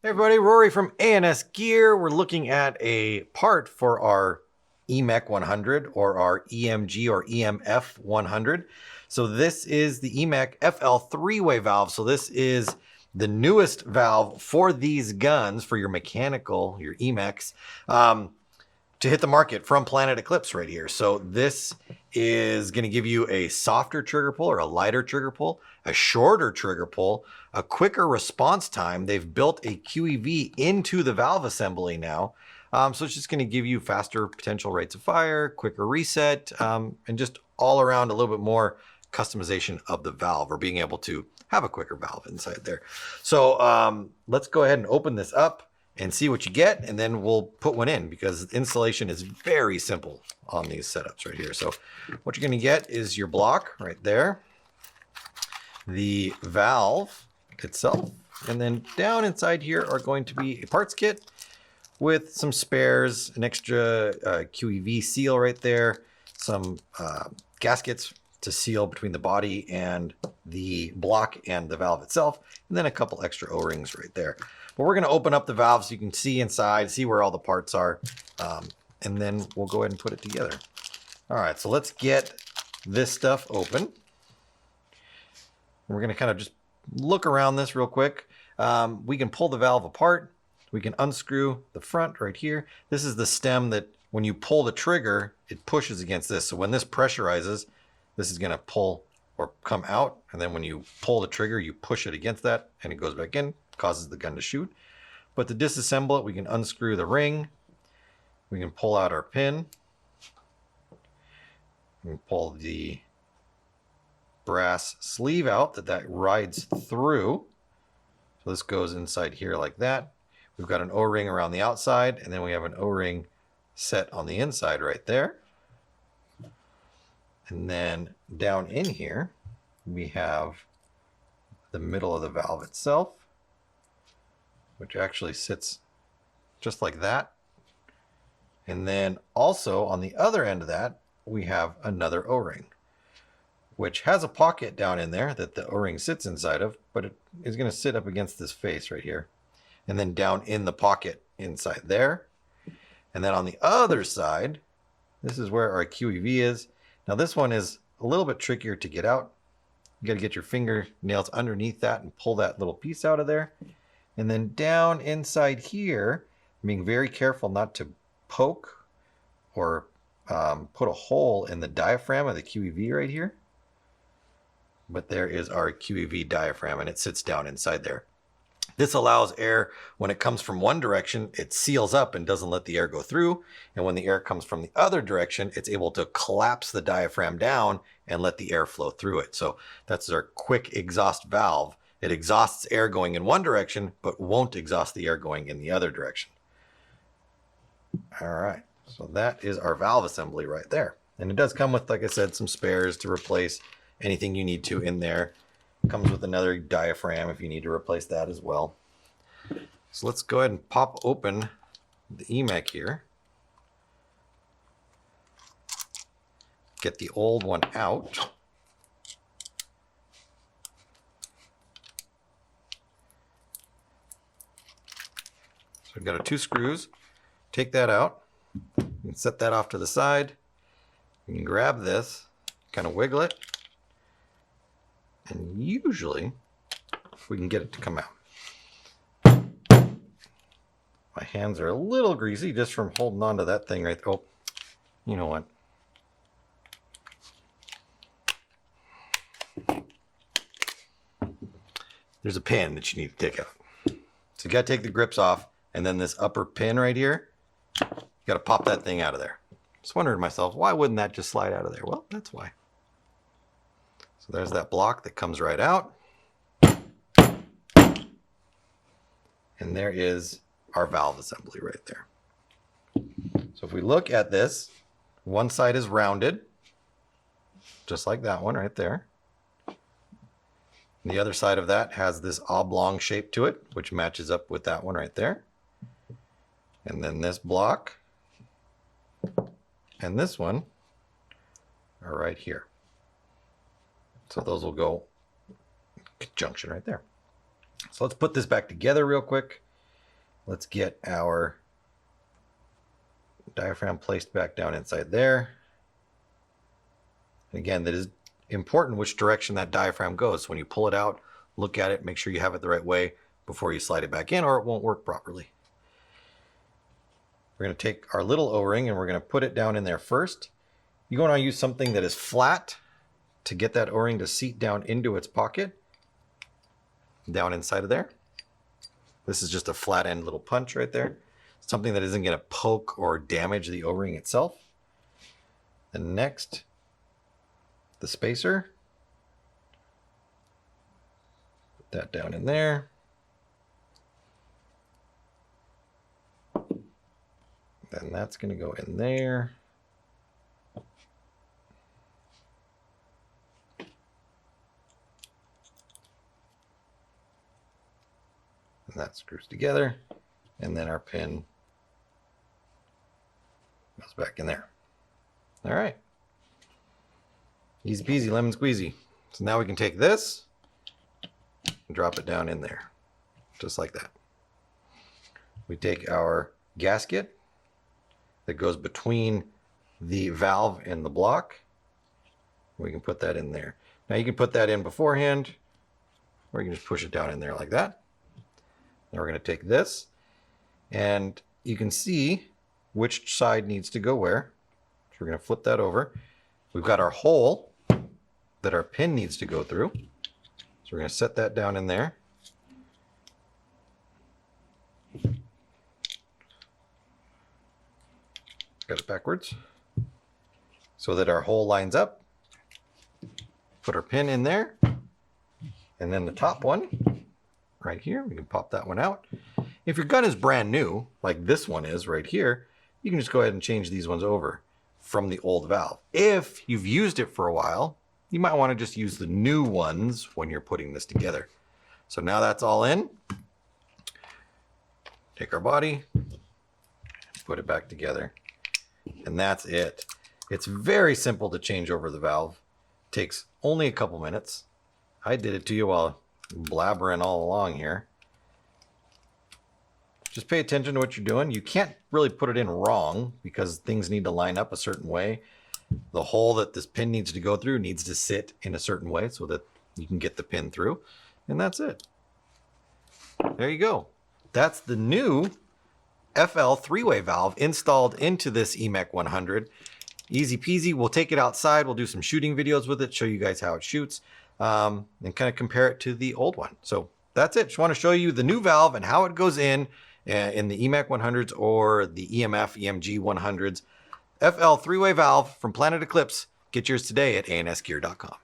Hey everybody, Rory from ANS Gear. We're looking at a part for our EMEK 100 or our EMG or EMF 100. So this is the EMEK FL three-way valve. So this is the newest valve for these guns, for your mechanical, your EMEKs, to hit the market from Planet Eclipse right here. So this is going to give you a softer trigger pull or a lighter trigger pull, a shorter trigger pull, a quicker response time. They've built a QEV into the valve assembly now. So it's just going to give you faster potential rates of fire, quicker reset, and just all around a little bit more customization of the valve, or being able to have a quicker valve inside there. So let's go ahead and open this up and see what you get, and then we'll put one in, because installation is very simple on these setups right here. So what you're going to get is your block right there, the valve itself, and then down inside here are going to be a parts kit with some spares, an extra QEV seal right there, some gaskets to seal between the body and the block and the valve itself, and then a couple extra O-rings right there. But we're going to open up the valve so you can see inside, see where all the parts are, and then we'll go ahead and put it together. All right, so let's get this stuff open. We're going to kind of just look around this real quick. We can pull the valve apart. We can unscrew the front right here. This is the stem that when you pull the trigger, it pushes against this. So when this pressurizes, this is going to pull or come out. And then when you pull the trigger, you push it against that and it goes back in, causes the gun to shoot. But to disassemble it, we can unscrew the ring. We can pull out our pin. We can pull the brass sleeve out that rides through. So this goes inside here like that. We've got an O-ring around the outside, and then we have an O-ring set on the inside right there. And then down in here, we have the middle of the valve itself, which actually sits just like that. And then also on the other end of that, we have another O-ring, which has a pocket down in there that the O-ring sits inside of, but it is going to sit up against this face right here. And then down in the pocket inside there. And then on the other side, this is where our QEV is. Now this one is a little bit trickier to get out. You got to get your fingernails underneath that and pull that little piece out of there. And then down inside here, being very careful not to poke or put a hole in the diaphragm of the QEV right here. But there is our QEV diaphragm, and it sits down inside there. This allows air, when it comes from one direction, it seals up and doesn't let the air go through. And when the air comes from the other direction, it's able to collapse the diaphragm down and let the air flow through it. So that's our quick exhaust valve. It exhausts air going in one direction, but won't exhaust the air going in the other direction. All right, so that is our valve assembly right there. And it does come with, like I said, some spares to replace anything you need to in there. Comes with another diaphragm if you need to replace that as well. So let's go ahead and pop open the EMEK here. Get the old one out. So we've got our 2 screws. Take that out and set that off to the side. You can grab this, kind of wiggle it. And usually, if we can get it to come out. My hands are a little greasy just from holding on to that thing right there. Oh, you know what? There's a pin that you need to take out. So you got to take the grips off, and then this upper pin right here, you got to pop that thing out of there. Just wondering to myself, why wouldn't that just slide out of there? Well, that's why. So there's that block that comes right out. And there is our valve assembly right there. So if we look at this, one side is rounded, just like that one right there. And the other side of that has this oblong shape to it, which matches up with that one right there. And then this block and this one are right here. So those will go in conjunction right there. So let's put this back together real quick. let's get our diaphragm placed back down inside there. And again, that is important which direction that diaphragm goes. So when you pull it out, look at it, make sure you have it the right way before you slide it back in, or it won't work properly. We're going to take our little O-ring and we're going to put it down in there first. You're going to use something that is flat to get that O-ring to seat down into its pocket, down inside of there. This is just a flat end little punch right there. Something that isn't going to poke or damage the O-ring itself. And next, the spacer. Put that down in there. Then that's going to go in there. And that screws together. And then our pin goes back in there. All right. Easy peasy, lemon squeezy. So now we can take this and drop it down in there, just like that. We take our gasket that goes between the valve and the block. We can put that in there. Now you can put that in beforehand, or you can just push it down in there like that. Now we're going to take this, and you can see which side needs to go where. So we're going to flip that over. We've got our hole that our pin needs to go through. So we're going to set that down in there. Got it backwards so that our hole lines up. Put our pin in there, and then the top one right here, we can pop that one out. If your gun is brand new, like this one is right here, you can just go ahead and change these ones over from the old valve. If you've used it for a while, you might want to just use the new ones when you're putting this together. So now that's all in. Take our body, put it back together, and that's it. It's very simple to change over the valve. It takes only a couple minutes. I did it to you while blabbering all along here. Just pay attention to what you're doing. You can't really put it in wrong because things need to line up a certain way. The hole that this pin needs to go through needs to sit in a certain way so that you can get the pin through. And that's it. There you go. That's the new FL three-way valve installed into this EMEK 100. Easy peasy. We'll take it outside. We'll do some shooting videos with it, show you guys how it shoots, and kind of compare it to the old one. So that's it. Just want to show you the new valve and how it goes in the EMEK 100s or the EMF/EMG 100s. FL three-way valve from Planet Eclipse. Get yours today at ansgear.com.